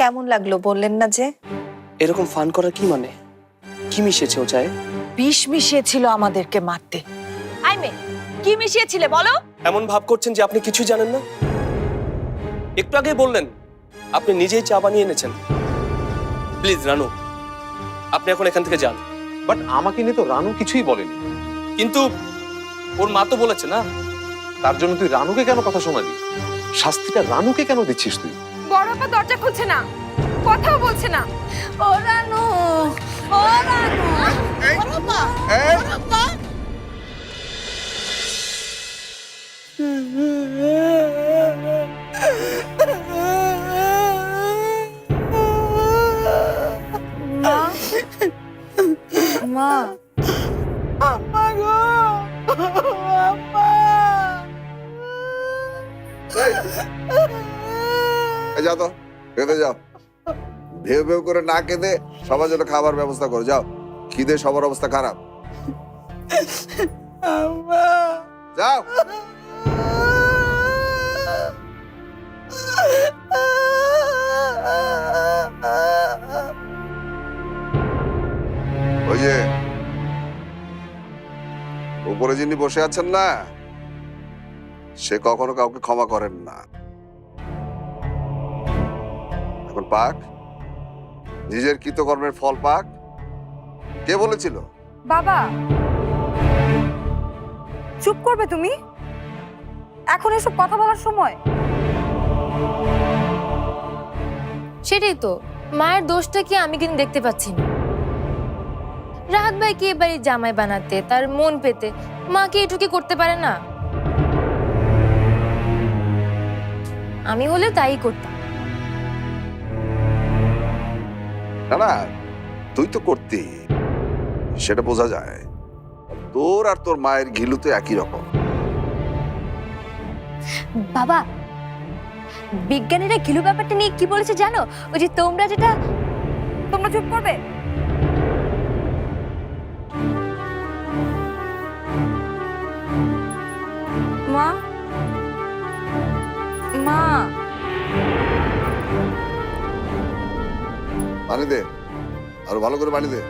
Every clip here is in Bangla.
কেমন লাগলো বললেন না যে? এরকম ফান করার কি মানে? কি মিশেছে ও চায়ে? বিষ মিশিয়েছিল আমাদেরকে মারতে। আই মে, কি মিশিয়েছিলে বলো? এমন ভাব করছেন যে আপনি কিছু জানেন না। একটু আগে বললেন আপনি নিজেই চা বানিয়ে এনেছেন। প্লিজ রানু, আপনি এখন এখান থেকে যান। বাট আমাকে নিয়ে তো রানু কিছুই বলেনি। কিন্তু ওর মা তো বলেছে না। তার জন্য তুই রানুকে কেন কথা শোনালি? শাস্তিটা রানুকে কেন দিচ্ছিস তুই? বড় আপা দরজা খুলছে না, কথাও বলছে না। ও রানু, ও রানু, বড়পা, বড়পা। মা, আম্মা গো, আম্মা। যাও তো, খেতে যাও। ভেউ ভেউ করে না কেঁদে সবার জন্য খাবার ব্যবস্থা করো, যাও। খিদে সবার অবস্থা খারাপ। যাও। ওই যে উপরে যিনি বসে আছেন না, সে কখনো কাউকে ক্ষমা করেন না। এখন পাক, নিজের কৃতকর্মের ফল পাক। কে বলেছিল? বাবা চুপ করবে তুমি? এখন এসব কথা বলার সময়? সেটাই তো, মায়ের দোষটা কি আমি কিন্তু দেখতে পাচ্ছি না। রাহাত ভাই কি এবারে জামাই বানাতে, তার মন পেতে মাকে এটুকু করতে পারে না? আমি হলে তাই করতাম। না না, তুই তো করতি, সেটা বোঝা যায়। তোর আর তোর মায়ের ঘিলু তো একই রকম। বাবা, বিজ্ঞানীরা ঘিলু ব্যাপারটা নিয়ে কি বলেছে জানো? ওই যে তোমরা চুপ করবে? মা, মা, পানি দে, আরো ভালো করে পানি দে।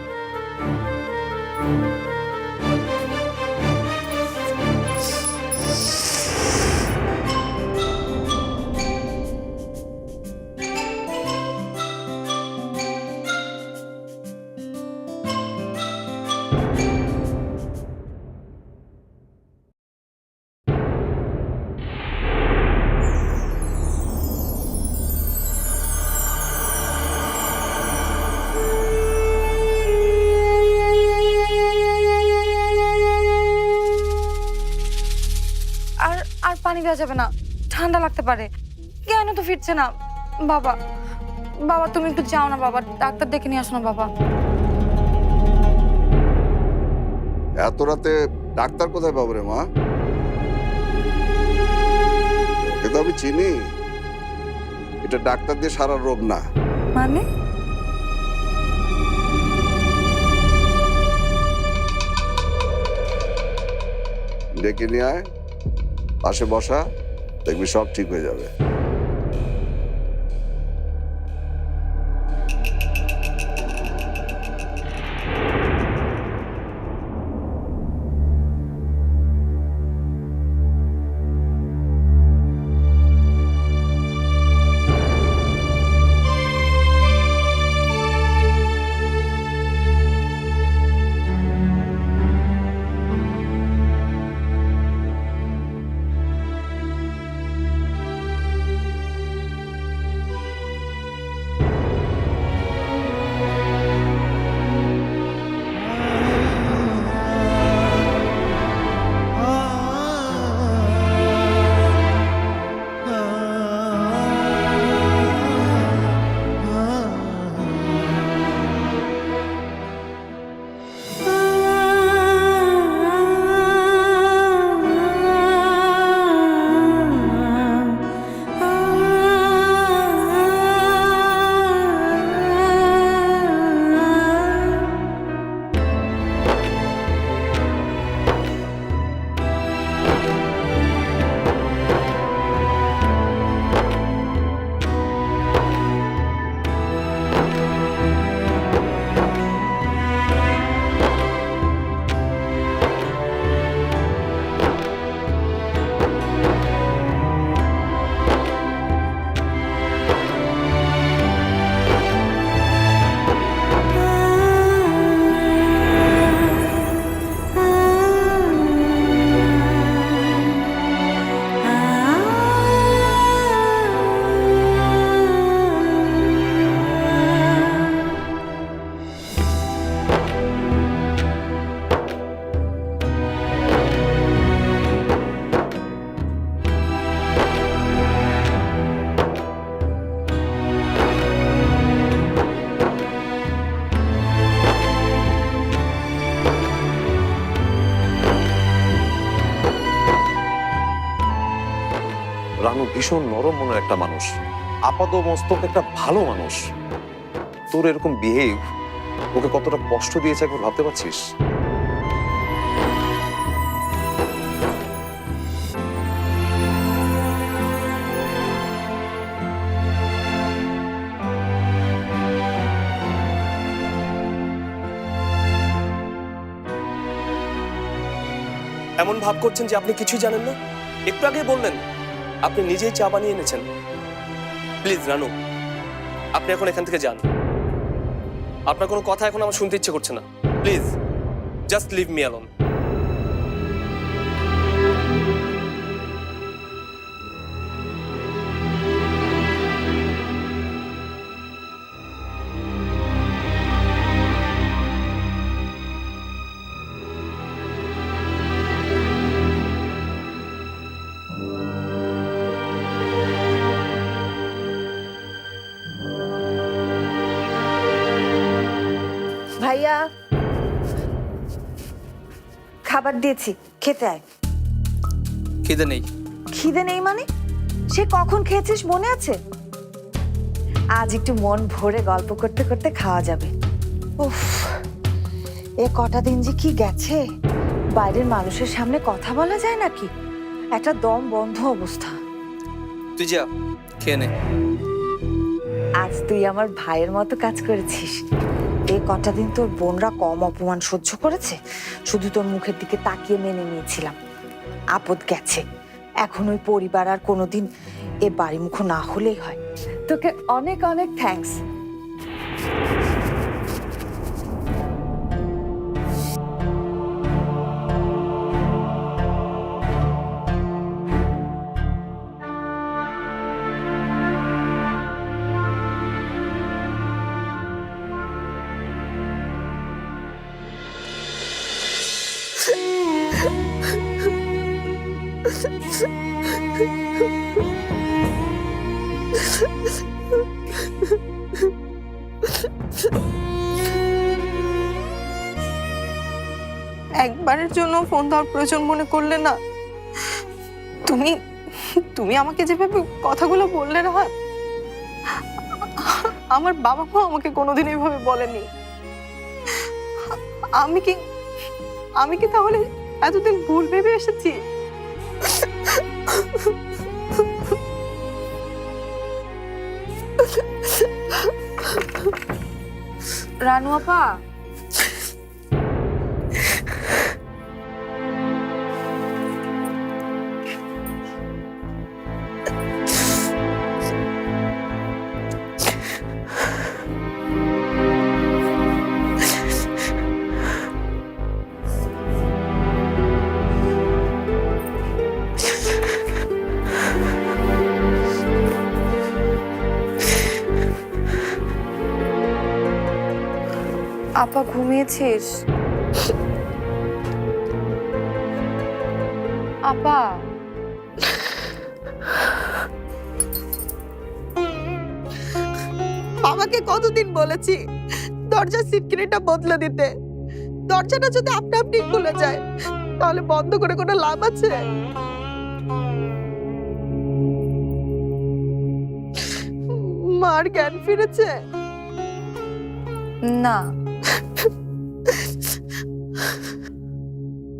আর আর পানি দেওয়া যাবে না, ঠান্ডা লাগতে পারে। জ্ঞান তো ফিরছে না। বাবা, বাবা তুমি একটু যাও না বাবা, ডাক্তার ডেকে নিয়ে আসো না বাবা। এত রাতে ডাক্তার কোথায় পাবো রে মা? ওকে তো আমি চিনি। এটা ডাক্তার দিয়ে সারা রোগ না। মানে? ডেকে নিয়ে আয়, পাশে বসা, দেখবি সব ঠিক হয়ে যাবে। রানু ভীষণ নরম মনের একটা মানুষ, আপাত মস্তক একটা ভালো মানুষ। তোর এরকম বিহেভ ওকে কতটা কষ্ট দিয়েছে একবার ভাবতে পারছিস? এমন ভাব করছেন যে আপনি কিছুই জানেন না। একটু আগে বললেন আপনি নিজেই চা বানিয়ে এনেছেন। প্লিজ রানু, আপনি এখন এখান থেকে যান। আপনার কোনো কথা এখন আমার শুনতে ইচ্ছে করছে না। Please just leave me alone. ভাইয়া, খাবার দিয়েছি, খেতে আয়। খিদে নেই। খিদে নেই মানে? সে কখন খেয়েছিস মনে আছে? আজ একটু মন ভরে গল্প করতে করতে খাওয়া যাবে। উফ, এ কটা দিন যে কি গেছে, বাইরের মানুষের সামনে কথা বলা যায় নাকি? একটা দম বন্ধ অবস্থা। তুই যা, খেয়ে নে। আজ তুই আমার ভাইয়ের মতো কাজ করেছিস। এই কটা দিন তোর বোনরা কম অপমান সহ্য করেছে, শুধু তোর মুখের দিকে তাকিয়ে মেনে নিয়েছিলাম। আপদ গেছে, এখন ওই পরিবার আর কোনোদিন এ বাড়িমুখ না হলেই হয়। তোকে অনেক অনেক থ্যাঙ্কস। একবারের জন্য ফোন দেওয়ার প্রয়োজন মনে করলে না? তুমি তুমি আমাকে যেভাবে কথাগুলো বললে না, আমার বাবা মা আমাকে কোনোদিন এইভাবে বলেনি। আমি কি তাহলে এতদিন ভুল ভেবে এসেছি? রানু আপা, আপা ঘুমিয়েছিস? আপা, আমাকে কতদিন বলেছি দরজার সিটকিনিটা বদলে দিতে। দরজাটা যদি আপনা আপনি খুলে যায় তাহলে বন্ধ করে কোনো লাভ আছে? মার জ্ঞান ফিরেছে? না,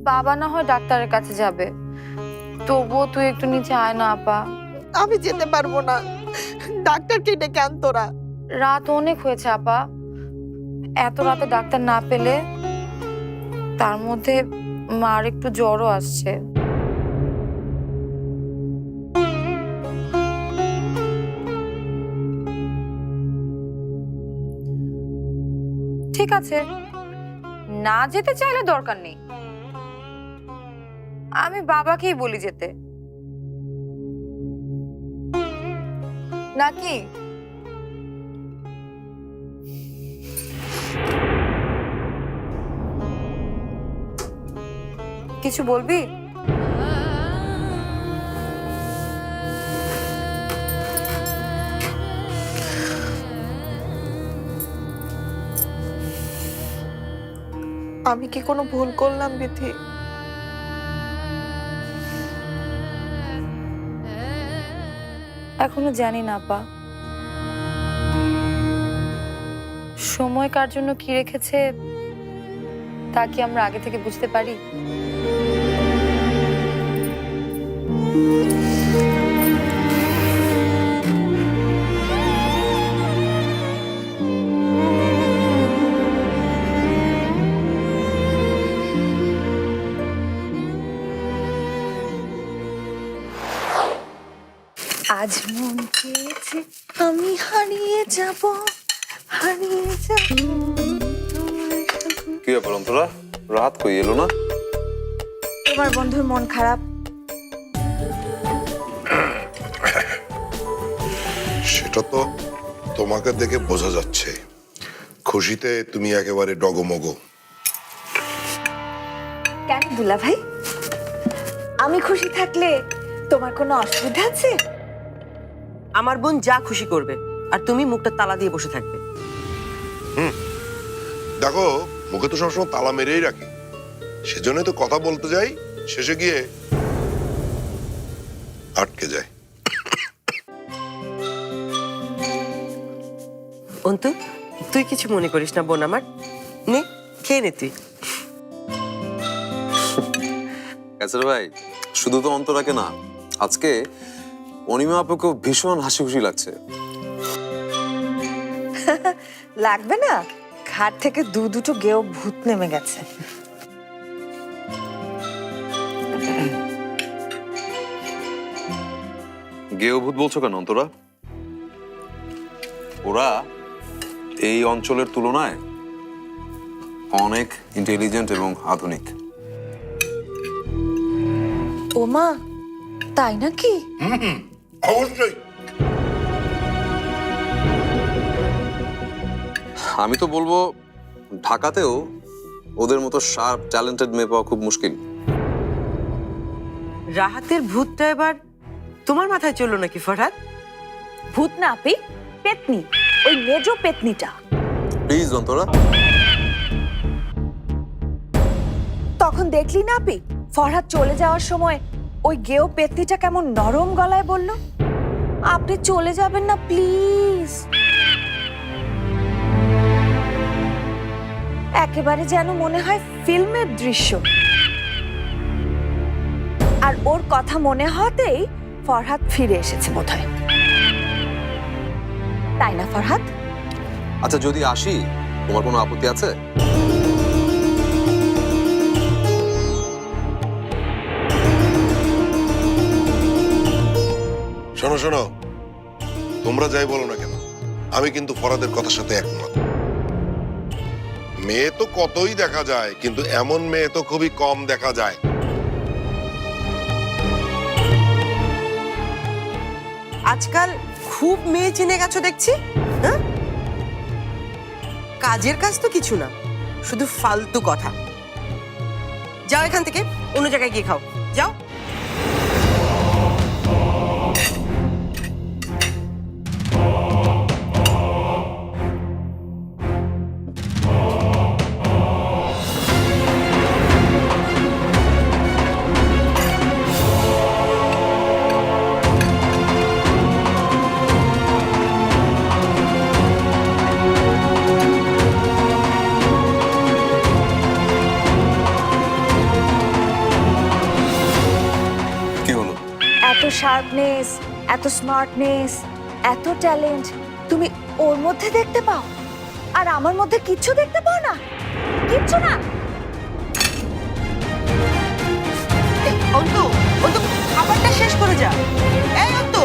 বাবা না হয় ডাক্তারের কাছে যাবে, তবুও তুই একটু নিচে আয় না আপা। আমি যেতে পারবো না, ডাক্তারকে ডেকে আন তোরা। রাত অনেক হয়েছে আপা, এত রাতে ডাক্তার না পেলে, তার মধ্যে মার একটু জ্বরও আসছে। ঠিক আছে, না যেতে চাইলে দরকার নেই, আমি বাবাকেই বলি যেতে, নাকি? কিছু বলবি? আমি কি কোনো ভুল করলাম বিথি? এখনো জানি না আপা। সময় কার জন্য কি রেখেছে তা কি আমরা আগে থেকে বুঝতে পারি? আজ মন চেয়েছে আমি হারিয়ে যাব, হারিয়ে যাব। কি ব্যাপার অন্তরা, রাত কই এলো না? তোমার বন্ধুর মন খারাপ। সেটা তো তোমাকে দেখে বোঝা যাচ্ছে, খুশিতে তুমি একেবারে ডগমগ। কেন দুলা ভাই, আমি খুশি থাকলে তোমার কোনো অসুবিধা আছে? আমার বোন যা খুশি করবে আর তুমি মুখটা তালা দিয়ে বসে থাকবে। দেখো, মুখে তো সবসময় তালা মেরেই রাখি, সেজন্যই তো কথা বলতে যাই, শেষে গিয়ে আটকে যায়। অন্তু, তুই কিছু মনে করিস না বোন আমার, নে খেয়ে নে তুই। আচ্ছা ভাই, শুধু তো অন্তরাকে না, আজকে অনিমা আপুকেও ভীষণ হাসি খুশি লাগছে। লাগবে না, ঘাট থেকে দুটো গেও ভূত নেমে গেছে। গেয়ভূত বলছো কেন অন্তরা? ওরা এই অঞ্চলের তুলনায় অনেক ইন্টেলিজেন্ট এবং আধুনিক। ওমা, তাই নাকি? অবশ্যই। আমি তো বলবো ঢাকাতেও ওদের মতো শার্প ট্যালেন্টেড মেয়ে পাওয়া খুব মুশকিল। রাহাতের ভূতটা এবার তোমার মাথায় চললো নাকি ফরহাদ? ভূত না আপি, পেতনি, ওই মেজো পেতনিটা। প্লিজ অন্তরা। তখন দেখলি না আপি, ফরহাদ চলে যাওয়ার সময় ওই গেও পেতনিটা কেমন নরম গলায় বলল, আপনি চলে যাবেন না প্লিজ। একেবারে যেন মনে হয় ফিল্মের দৃশ্য। আর ওর কথা মনে হতেই ফরহাদ ফিরে এসেছে বোধহয়, তাই না ফরহাদ? আচ্ছা, যদি আসি, তোমার কোনো আপত্তি আছে? শোনো শোনো, তোমরা যাই বলো না কেন, আমি কিন্তু ফরাদের কথার সাথে একমত। মেয়ে তো কতই দেখা যায়, কিন্তু এমন মেয়ে তো খুবই কম দেখা যায়। আজকাল খুব মেয়ে চিনে গেছো দেখছি, হ্যাঁ? কাজের কাজ তো কিছু না, শুধু ফালতু কথা। যাও এখান থেকে, অন্য জায়গায় গিয়ে খাও, যাও। কি হলো? এত শার্পনেস, এত স্মার্টনেস, এত ট্যালেন্ট তুমি ওর মধ্যে দেখতে পাও, আর আমার মধ্যে কিচ্ছু দেখতে পাও না? কিচ্ছু না? অন্তু, অন্তু, খাবারটা শেষ করে যা। এই অন্তু,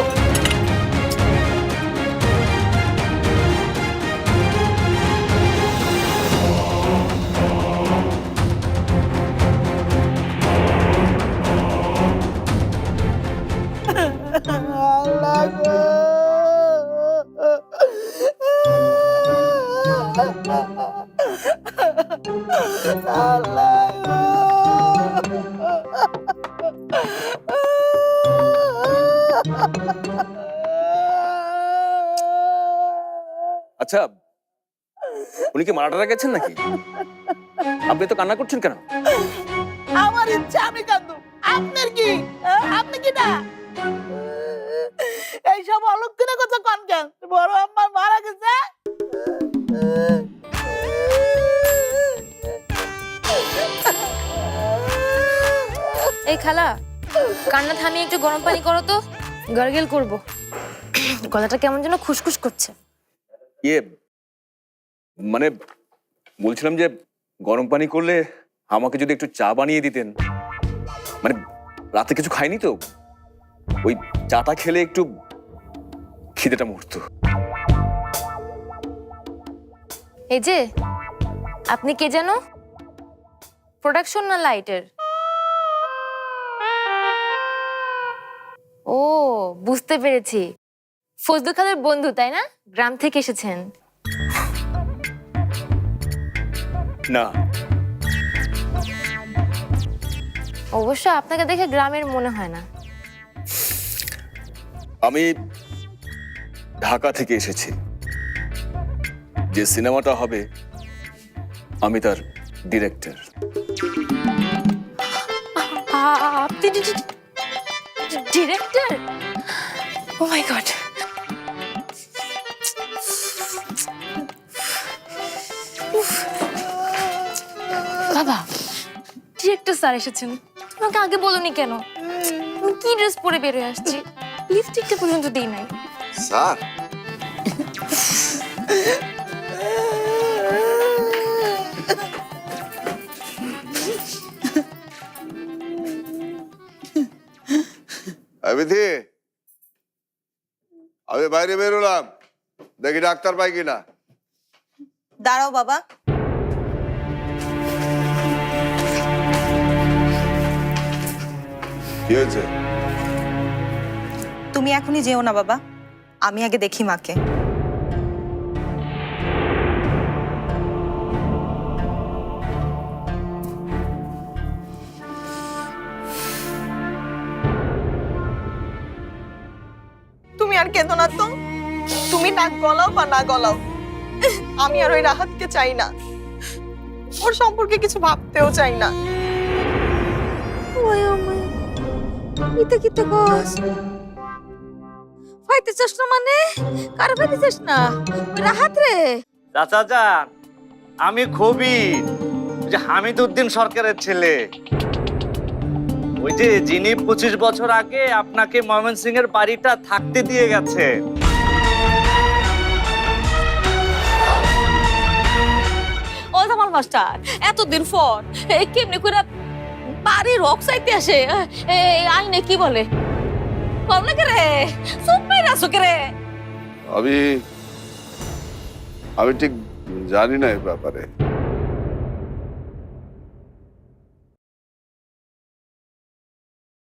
আচ্ছা, উনি কি মারা গেছেন নাকি? আপনি তো কান্না করছেন কেন? আমার ইচ্ছা আমি কাঁদবো, আপনার কি? আপনি কি না? এইসব খালা কান্না থামিয়ে একটু গরম পানি করো তো, গার্গেল করব। গলাটা কেমন যেন খুসখুস করছে। ইয়ে মানে বলছিলাম যে গরম পানি করলে আমাকে যদি একটু চা বানিয়ে দিতেন। মানে রাতে কিছু খাইনি তো, ওই চাটা খেলে একটু খিদেটা মরতো। এই যে আপনি কে যেন, প্রোডাকশন না লাইটের? ও বুঝতে পেরেছি, ফজলু খালের বন্ধু তাই না? গ্রাম থেকে এসেছেন। না, অবশ্য আপনাকে দেখে গ্রামের মনে হয় না। আমি ঢাকা থেকে এসেছি। যে সিনেমাটা হবে আমি তার ডিরেক্টর। আপনি ডিরেক্টর? ও মাই গড। বাবা, ডিরেক্টর স্যার এসেছেন, তোমাকে আগে বলনি কেন? আমি কি ড্রেস পরে বের হয়ে আসছি, লিপস্টিকটা পর্যন্ত দিই নাই। স্যার আমি বাইরে বেরোলাম, দেখি ডাক্তার পাই কিনা। দাঁড়াও বাবা, কি হয়েছে? তুমি এখনই যেও না বাবা, আমি আগে দেখি মাকে। তুমি আর কেঁদো না তো, তুমি নাক গলাও বা না গলাও, আমি আর ওই রাহাতকে চাই না, ওর সম্পর্কে কিছু ভাবতেও চাই না। ইতে কিতে কস ফাইতে চাস না? মানে কার ফাইতে চাস না? রাহাত রে। চাচা যান, আমি খবির, যে হামিদউদ্দিন সরকারের ছেলে, ওই যে যিনি 25 বছর আগে আপনাকে ময়মনসিং এর বাড়িটা থাকতে দিয়ে গেছে। ও জামাল মাস্টার, এতদিন পর কেমনি করে বাড়ির রক চাইতে আসে? আইনে কি বলে কম না রে? চুপ মেরে আসো রে। আমি ঠিক জানি না এই ব্যাপারে।